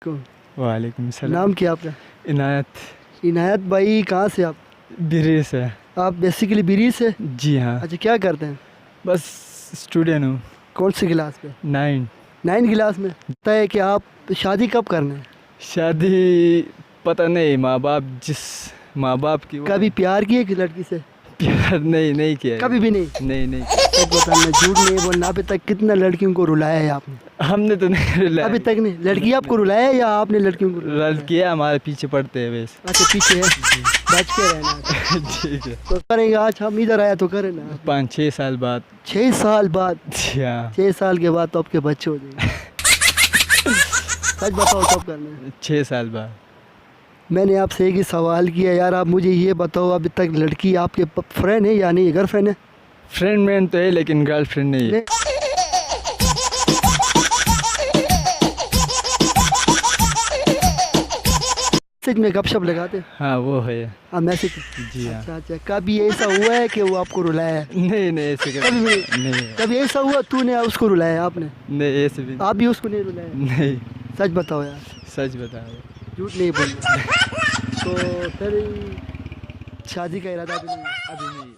को वालेकुम सलाम। नाम क्या आपका? इनायत। इनायत भाई, कहाँ से आप? बिरी से। आप बेसिकली बिरी से? जी हाँ। अच्छा, क्या करते हैं? बस स्टूडेंट हूँ। कौन सी क्लास पे? 9। 9 क्लास में। पता है कि आप शादी कब करना है? शादी पता नहीं, माँ बाप की कभी प्यार किए कि लड़की से? प्यार नहीं किया है। कभी भी नहीं? नहीं सच बताना, झूठ नहीं बोलना। अभी तक कितना लड़कियों को रुलाया है आपने? हमने तो नहीं रुलाया। अभी तक नहीं? लड़की आपको रुलाया है या आपने लड़कियों को रुलाया है? लड़कियाँ हमारे पीछे पड़ते हैं वैसे। अच्छा, पीछे है। बच के रहना। ठीक है। तो करेंगे, आज हम इधर आया तो करें ना। 5-6 साल बाद। 6 साल बाद? जी हाँ। 6 साल के बाद तो आपके बच्चे हो जाएंगे। सच बताओ, कब करना है? 6 साल बाद। मैंने आपसे एक ही सवाल किया यार, आप मुझे ये बताओ, अभी तक लड़की आपके फ्रेंड है या नहीं, गर्लफ्रेंड है? फ्रेंड मैन तो है लेकिन गर्लफ्रेंड नहीं है। मैसेज में गपशप लगाते? हाँ वो है। हाँ, मैसेज। जी हाँ। अच्छा, कभी ऐसा हुआ है कि वो आपको रुलाया है? नहीं ऐसे कभी भी नहीं। कभी ऐसा हुआ तूने उसको रुलाया, आपने? नहीं ऐसे भी आप भी उसको नहीं रुलाया? नहीं। सच बताओ यार, सच बता रहे। झूठ नहीं बोलना। तो फिर शादी का इरादा भी नहीं है? अभी नहीं।